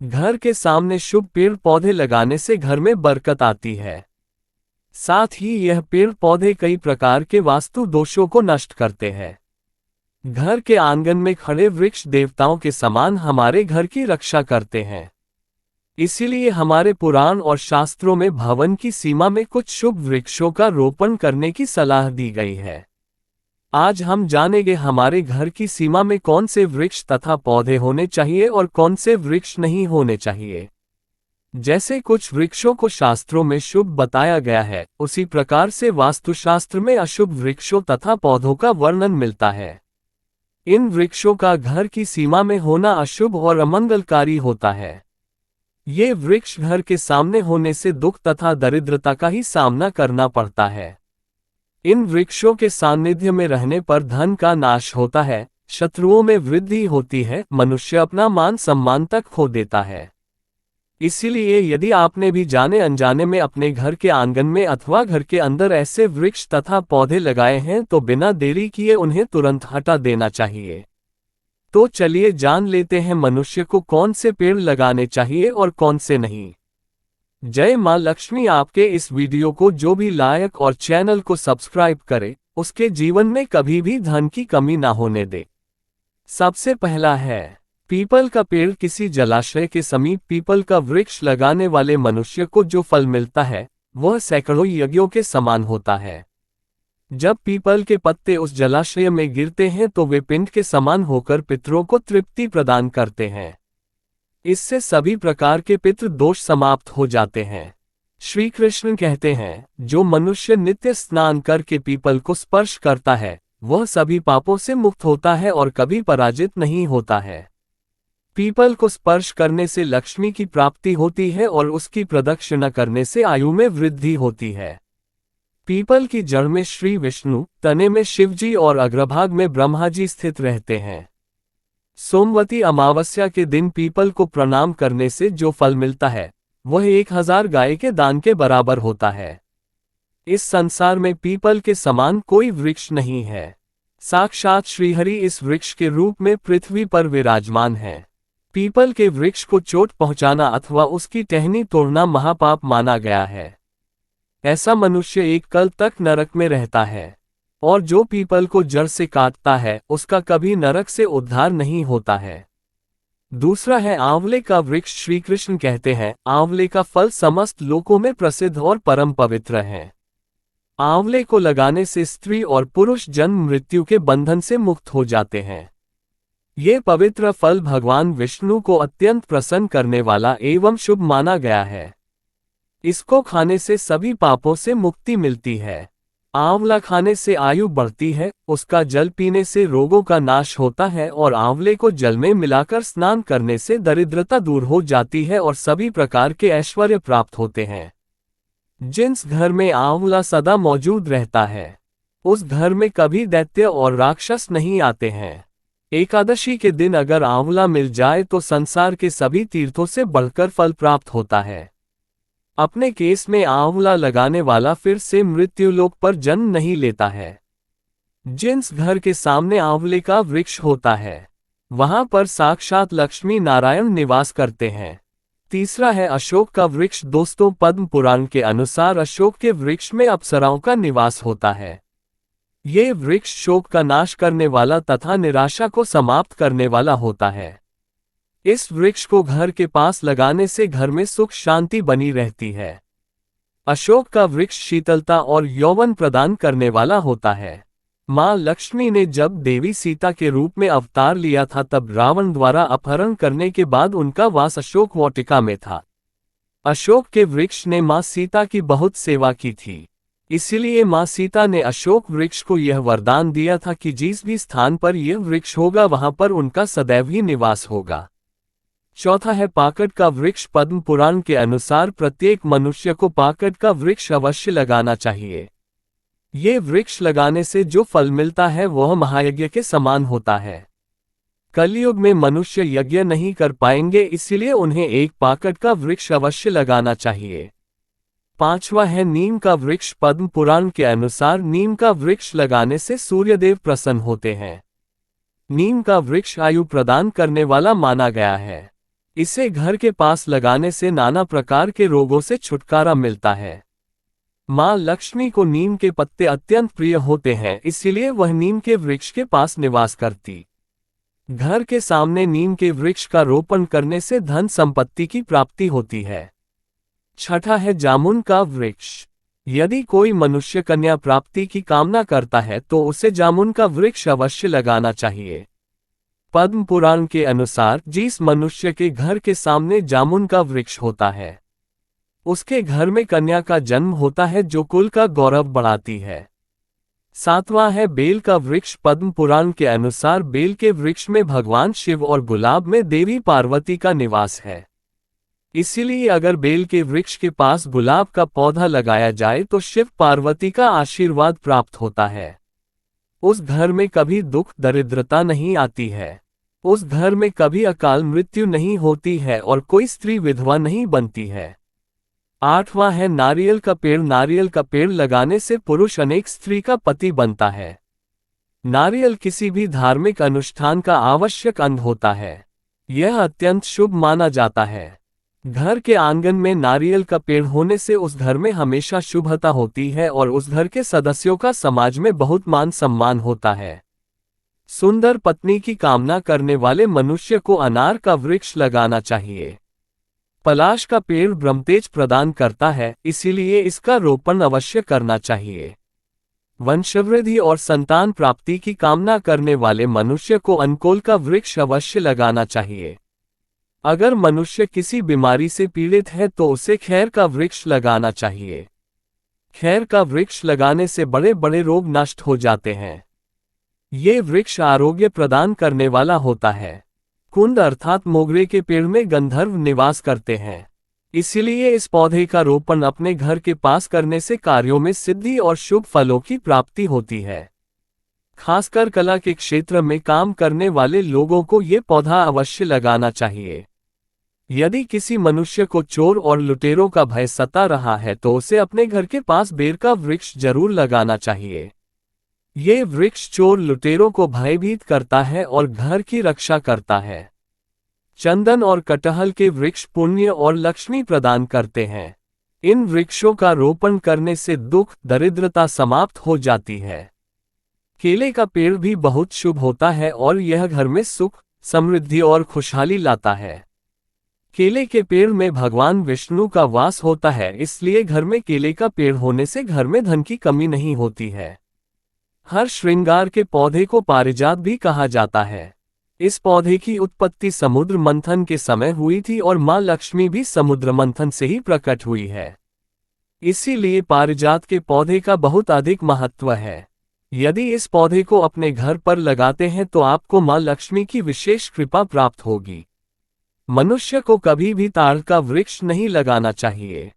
घर के सामने शुभ पेड़ पौधे लगाने से घर में बरकत आती है। साथ ही यह पेड़ पौधे कई प्रकार के वास्तु दोषों को नष्ट करते हैं। घर के आंगन में खड़े वृक्ष देवताओं के समान हमारे घर की रक्षा करते हैं। इसीलिए हमारे पुराण और शास्त्रों में भवन की सीमा में कुछ शुभ वृक्षों का रोपण करने की सलाह दी गई है। आज हम जानेंगे हमारे घर की सीमा में कौन से वृक्ष तथा पौधे होने चाहिए और कौन से वृक्ष नहीं होने चाहिए। जैसे कुछ वृक्षों को शास्त्रों में शुभ बताया गया है, उसी प्रकार से वास्तुशास्त्र में अशुभ वृक्षों तथा पौधों का वर्णन मिलता है। इन वृक्षों का घर की सीमा में होना अशुभ और अमंगलकारी होता है। ये वृक्ष घर के सामने होने से दुख तथा दरिद्रता का ही सामना करना पड़ता है। इन वृक्षों के सानिध्य में रहने पर धन का नाश होता है, शत्रुओं में वृद्धि होती है, मनुष्य अपना मान सम्मान तक खो देता है। इसीलिए यदि आपने भी जाने अनजाने में अपने घर के आंगन में अथवा घर के अंदर ऐसे वृक्ष तथा पौधे लगाए हैं तो बिना देरी किए उन्हें तुरंत हटा देना चाहिए। तो चलिए जान लेते हैं मनुष्य को कौन से पेड़ लगाने चाहिए और कौन से नहीं। जय मां लक्ष्मी आपके इस वीडियो को जो भी लाइक और चैनल को सब्सक्राइब करे, उसके जीवन में कभी भी धन की कमी ना होने दे। सबसे पहला है पीपल का पेड़। किसी जलाशय के समीप पीपल का वृक्ष लगाने वाले मनुष्य को जो फल मिलता है वह सैकड़ों यज्ञों के समान होता है। जब पीपल के पत्ते उस जलाशय में गिरते हैं तो वे पिंड के समान होकर पितरों को तृप्ति प्रदान करते हैं। इससे सभी प्रकार के पितृ दोष समाप्त हो जाते हैं। श्री कृष्ण कहते हैं, जो मनुष्य नित्य स्नान करके पीपल को स्पर्श करता है वह सभी पापों से मुक्त होता है और कभी पराजित नहीं होता है। पीपल को स्पर्श करने से लक्ष्मी की प्राप्ति होती है और उसकी प्रदक्षिणा करने से आयु में वृद्धि होती है। पीपल की जड़ में श्री विष्णु, तने में शिवजी और अग्रभाग में ब्रह्मा जी स्थित रहते हैं। सोमवती अमावस्या के दिन पीपल को प्रणाम करने से जो फल मिलता है वह 1000 गाय के दान के बराबर होता है। इस संसार में पीपल के समान कोई वृक्ष नहीं है। साक्षात श्रीहरि इस वृक्ष के रूप में पृथ्वी पर विराजमान है। पीपल के वृक्ष को चोट पहुंचाना अथवा उसकी टहनी तोड़ना महापाप माना गया है। ऐसा मनुष्य एक कल तक नरक में रहता है, और जो पीपल को जड़ से काटता है उसका कभी नरक से उद्धार नहीं होता है। दूसरा है आंवले का वृक्ष। श्री कृष्ण कहते हैं, आंवले का फल समस्त लोकों में प्रसिद्ध और परम पवित्र है। आंवले को लगाने से स्त्री और पुरुष जन्म मृत्यु के बंधन से मुक्त हो जाते हैं। ये पवित्र फल भगवान विष्णु को अत्यंत प्रसन्न करने वाला एवं शुभ माना गया है। इसको खाने से सभी पापों से मुक्ति मिलती है। आंवला खाने से आयु बढ़ती है, उसका जल पीने से रोगों का नाश होता है और आंवले को जल में मिलाकर स्नान करने से दरिद्रता दूर हो जाती है और सभी प्रकार के ऐश्वर्य प्राप्त होते हैं। जिस घर में आंवला सदा मौजूद रहता है उस घर में कभी दैत्य और राक्षस नहीं आते हैं। एकादशी के दिन अगर आंवला मिल जाए तो संसार के सभी तीर्थों से बढ़कर फल प्राप्त होता है। अपने केस में आंवला लगाने वाला फिर से मृत्युलोक पर जन्म नहीं लेता है। जिस घर के सामने आंवले का वृक्ष होता है वहां पर साक्षात लक्ष्मी नारायण निवास करते हैं। तीसरा है अशोक का वृक्ष। दोस्तों, पद्म पुराण के अनुसार अशोक के वृक्ष में अप्सराओं का निवास होता है। ये वृक्ष शोक का नाश करने वाला तथा निराशा को समाप्त करने वाला होता है। इस वृक्ष को घर के पास लगाने से घर में सुख शांति बनी रहती है। अशोक का वृक्ष शीतलता और यौवन प्रदान करने वाला होता है। मां लक्ष्मी ने जब देवी सीता के रूप में अवतार लिया था तब रावण द्वारा अपहरण करने के बाद उनका वास अशोक वाटिका में था। अशोक के वृक्ष ने मां सीता की बहुत सेवा की थी। इसीलिए मां सीता ने अशोक वृक्ष को यह वरदान दिया था कि जिस भी स्थान पर यह वृक्ष होगा वहां पर उनका सदैव ही निवास होगा। चौथा है पाकड़ का वृक्ष। पद्म पुराण के अनुसार प्रत्येक मनुष्य को पाकड़ का वृक्ष अवश्य लगाना चाहिए। ये वृक्ष लगाने से जो फल मिलता है वह महायज्ञ के समान होता है। कलयुग में मनुष्य यज्ञ नहीं कर पाएंगे, इसीलिए उन्हें एक पाकड़ का वृक्ष अवश्य लगाना चाहिए। पांचवा है नीम का वृक्ष। पद्म पुराण के अनुसार नीम का वृक्ष लगाने से सूर्यदेव प्रसन्न होते हैं। नीम का वृक्ष आयु प्रदान करने वाला माना गया है। इसे घर के पास लगाने से नाना प्रकार के रोगों से छुटकारा मिलता है। माँ लक्ष्मी को नीम के पत्ते अत्यंत प्रिय होते हैं, इसलिए वह नीम के वृक्ष के पास निवास करती। घर के सामने नीम के वृक्ष का रोपण करने से धन संपत्ति की प्राप्ति होती है। छठा है जामुन का वृक्ष। यदि कोई मनुष्य कन्या प्राप्ति की कामना करता है तो उसे जामुन का वृक्ष अवश्य लगाना चाहिए। पद्म पुराण के अनुसार जिस मनुष्य के घर के सामने जामुन का वृक्ष होता है, उसके घर में कन्या का जन्म होता है, जो कुल का गौरव बढ़ाती है। सातवां है बेल का वृक्ष। पद्म पुराण के अनुसार बेल के वृक्ष में भगवान शिव और गुलाब में देवी पार्वती का निवास है। इसीलिए अगर बेल के वृक्ष के पास गुलाब का पौधा लगाया जाए तो शिव पार्वती का आशीर्वाद प्राप्त होता है। उस घर में कभी दुख दरिद्रता नहीं आती है, उस घर में कभी अकाल मृत्यु नहीं होती है और कोई स्त्री विधवा नहीं बनती है। आठवां है नारियल का पेड़। नारियल का पेड़ लगाने से पुरुष अनेक स्त्री का पति बनता है। नारियल किसी भी धार्मिक अनुष्ठान का आवश्यक अंग होता है। यह अत्यंत शुभ माना जाता है। घर के आंगन में नारियल का पेड़ होने से उस घर में हमेशा शुभता होती है और उस घर के सदस्यों का समाज में बहुत मान सम्मान होता है। सुंदर पत्नी की कामना करने वाले मनुष्य को अनार का वृक्ष लगाना चाहिए। पलाश का पेड़ ब्रह्मतेज प्रदान करता है, इसीलिए इसका रोपण अवश्य करना चाहिए। वंशवृद्धि और संतान प्राप्ति की कामना करने वाले मनुष्य को अनकोल का वृक्ष अवश्य लगाना चाहिए। अगर मनुष्य किसी बीमारी से पीड़ित है तो उसे खैर का वृक्ष लगाना चाहिए। खैर का वृक्ष लगाने से बड़े बड़े रोग नष्ट हो जाते हैं। ये वृक्ष आरोग्य प्रदान करने वाला होता है। कुंद अर्थात मोगरे के पेड़ में गंधर्व निवास करते हैं, इसलिए इस पौधे का रोपण अपने घर के पास करने से कार्यों में सिद्धि और शुभ फलों की प्राप्ति होती है। खासकर कला के क्षेत्र में काम करने वाले लोगों को ये पौधा अवश्य लगाना चाहिए। यदि किसी मनुष्य को चोर और लुटेरों का भय सता रहा है तो उसे अपने घर के पास बेर का वृक्ष जरूर लगाना चाहिए। ये वृक्ष चोर लुटेरों को भयभीत करता है और घर की रक्षा करता है। चंदन और कटहल के वृक्ष पुण्य और लक्ष्मी प्रदान करते हैं। इन वृक्षों का रोपण करने से दुख दरिद्रता समाप्त हो जाती है। केले का पेड़ भी बहुत शुभ होता है और यह घर में सुख, समृद्धि और खुशहाली लाता है। केले के पेड़ में भगवान विष्णु का वास होता है, इसलिए घर में केले का पेड़ होने से घर में धन की कमी नहीं होती है। हर श्रृंगार के पौधे को पारिजात भी कहा जाता है। इस पौधे की उत्पत्ति समुद्र मंथन के समय हुई थी और मां लक्ष्मी भी समुद्र मंथन से ही प्रकट हुई है। इसीलिए पारिजात के पौधे का बहुत अधिक महत्व है। यदि इस पौधे को अपने घर पर लगाते हैं तो आपको मां लक्ष्मी की विशेष कृपा प्राप्त होगी। मनुष्य को कभी भी ताड़ का वृक्ष नहीं लगाना चाहिए।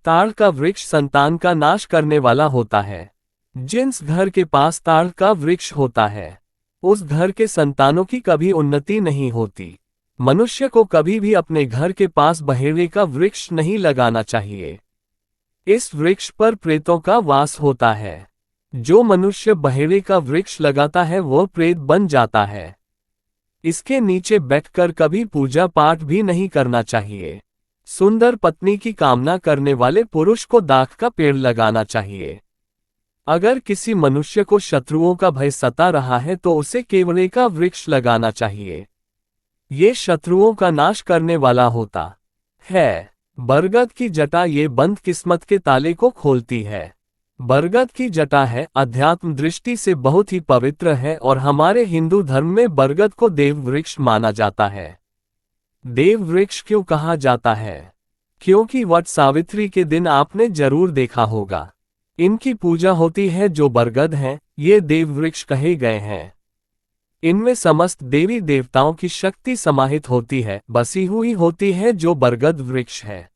ताड़ का वृक्ष संतान का नाश करने वाला होता है। जिस घर के पास ताड़ का वृक्ष होता है उस घर के संतानों की कभी उन्नति नहीं होती। मनुष्य को कभी भी अपने घर के पास बहेड़े का वृक्ष नहीं लगाना चाहिए। इस वृक्ष पर प्रेतों का वास होता है। जो मनुष्य बहेड़े का वृक्ष लगाता है वह प्रेत बन जाता है। इसके नीचे बैठकर कभी पूजा पाठ भी नहीं करना चाहिए। सुंदर पत्नी की कामना करने वाले पुरुष को दाख का पेड़ लगाना चाहिए। अगर किसी मनुष्य को शत्रुओं का भय सता रहा है तो उसे केवड़े का वृक्ष लगाना चाहिए। ये शत्रुओं का नाश करने वाला होता है। बरगद की जटा ये बंद किस्मत के ताले को खोलती है। बरगद की जटा है अध्यात्म दृष्टि से बहुत ही पवित्र है और हमारे हिंदू धर्म में बरगद को देव वृक्ष माना जाता है। देव वृक्ष क्यों कहा जाता है? क्योंकि वट सावित्री के दिन आपने जरूर देखा होगा इनकी पूजा होती है। जो बरगद हैं, ये देव वृक्ष कहे गए हैं। इनमें समस्त देवी देवताओं की शक्ति समाहित होती है, बसी हुई होती है, जो बरगद वृक्ष है।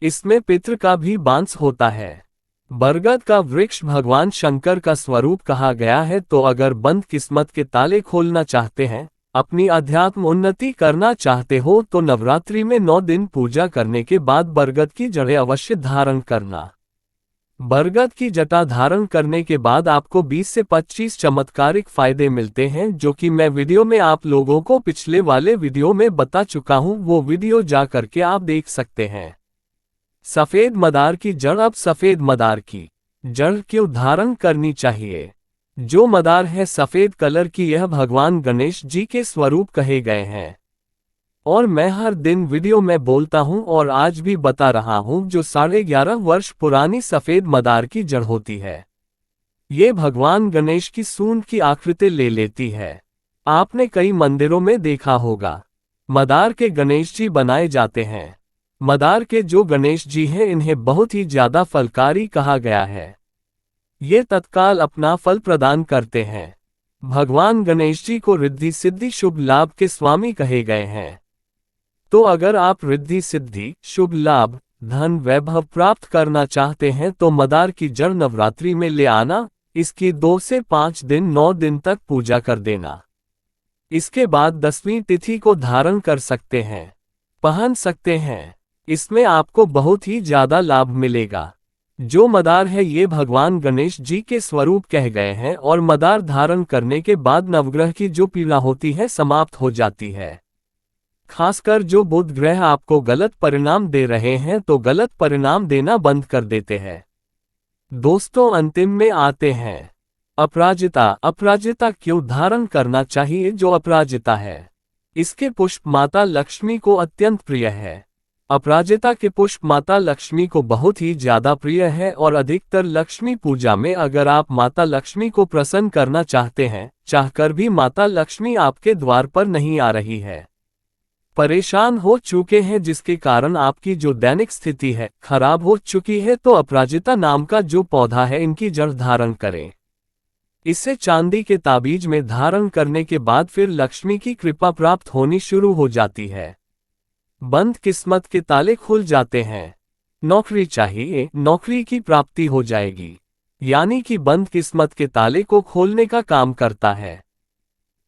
इसमें पितृ का भी बांस होता है। बरगद का वृक्ष भगवान शंकर का स्वरूप कहा गया है। तो अगर बंद किस्मत के ताले खोलना चाहते हैं, अपनी अध्यात्म उन्नति करना चाहते हो तो नवरात्रि में 9 दिन पूजा करने के बाद बरगद की जड़ें अवश्य धारण करना। बरगद की जटा धारण करने के बाद आपको 20 से 25 चमत्कारिक फायदे मिलते हैं, जो कि मैं वीडियो में आप लोगों को पिछले वाले वीडियो में बता चुका हूं। वो वीडियो जा करके आप देख सकते हैं। सफेद मदार की जड़। अब सफेद मदार की जड़ क्यों धारण करनी चाहिए? जो मदार है सफेद कलर की, यह भगवान गणेश जी के स्वरूप कहे गए हैं। और मैं हर दिन वीडियो में बोलता हूं और आज भी बता रहा हूं, जो 11.5 वर्ष पुरानी सफेद मदार की जड़ होती है, ये भगवान गणेश की सूंड की आकृति ले लेती है। आपने कई मंदिरों में देखा होगा, मदार के गणेश जी बनाए जाते हैं। मदार के जो गणेश जी हैं, इन्हें बहुत ही ज्यादा फलकारी कहा गया है। ये तत्काल अपना फल प्रदान करते हैं। भगवान गणेश जी को रिद्धि सिद्धि शुभ लाभ के स्वामी कहे गए हैं। तो अगर आप रिद्धि सिद्धि शुभ लाभ धन वैभव प्राप्त करना चाहते हैं तो मदार की जड़ नवरात्रि में ले आना। इसकी 2 से 5 दिन 9 दिन तक पूजा कर देना। इसके बाद 10वीं तिथि को धारण कर सकते हैं, पहन सकते हैं। इसमें आपको बहुत ही ज्यादा लाभ मिलेगा। जो मदार है ये भगवान गणेश जी के स्वरूप कह गए हैं और मदार धारण करने के बाद नवग्रह की जो पीड़ा होती है समाप्त हो जाती है। खासकर जो बुध ग्रह आपको गलत परिणाम दे रहे हैं तो गलत परिणाम देना बंद कर देते हैं। दोस्तों, अंतिम में आते हैं अपराजिता। अपराजिता क्यों धारण करना चाहिए? जो अपराजिता है, इसके पुष्प माता लक्ष्मी को अत्यंत प्रिय है। अपराजिता के पुष्प माता लक्ष्मी को बहुत ही ज्यादा प्रिय है और अधिकतर लक्ष्मी पूजा में अगर आप माता लक्ष्मी को प्रसन्न करना चाहते हैं, चाहकर भी माता लक्ष्मी आपके द्वार पर नहीं आ रही है, परेशान हो चुके हैं, जिसके कारण आपकी जो दैनिक स्थिति है खराब हो चुकी है, तो अपराजिता नाम का जो पौधा है इनकी जड़ धारण करें। इसे चांदी के ताबीज में धारण करने के बाद फिर लक्ष्मी की कृपा प्राप्त होनी शुरू हो जाती है। बंद किस्मत के ताले खुल जाते हैं। नौकरी चाहिए, नौकरी की प्राप्ति हो जाएगी, यानी कि बंद किस्मत के ताले को खोलने का काम करता है।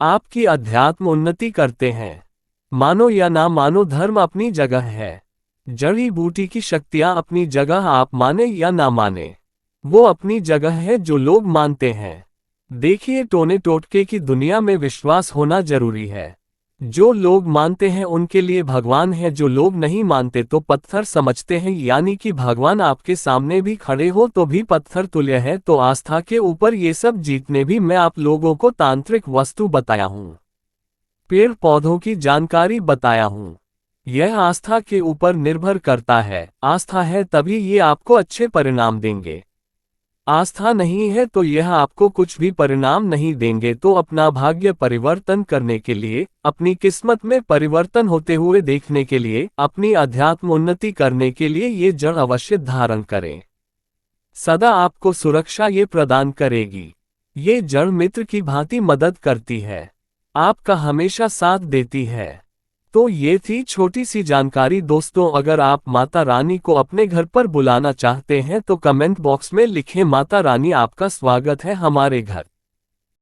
आपकी अध्यात्म उन्नति करते हैं। मानो या ना मानो, धर्म अपनी जगह है, जड़ी बूटी की शक्तियां अपनी जगह, आप माने या ना माने वो अपनी जगह है। जो लोग मानते हैं, देखिए टोने टोटके की दुनिया में विश्वास होना जरूरी है। जो लोग मानते हैं उनके लिए भगवान है, जो लोग नहीं मानते तो पत्थर समझते हैं, यानी कि भगवान आपके सामने भी खड़े हो तो भी पत्थर तुल्य है। तो आस्था के ऊपर ये सब जीतने भी मैं आप लोगों को तांत्रिक वस्तु बताया हूँ, पेड़ पौधों की जानकारी बताया हूँ। यह आस्था के ऊपर निर्भर करता है। आस्था है तभी ये आपको अच्छे परिणाम देंगे, आस्था नहीं है तो यह आपको कुछ भी परिणाम नहीं देंगे। तो अपना भाग्य परिवर्तन करने के लिए, अपनी किस्मत में परिवर्तन होते हुए देखने के लिए, अपनी अध्यात्म उन्नति करने के लिए ये जड़ अवश्य धारण करें। सदा आपको सुरक्षा ये प्रदान करेगी। ये जड़ मित्र की भांति मदद करती है, आपका हमेशा साथ देती है। तो ये थी छोटी सी जानकारी। दोस्तों, अगर आप माता रानी को अपने घर पर बुलाना चाहते हैं तो कमेंट बॉक्स में लिखें, माता रानी आपका स्वागत है हमारे घर।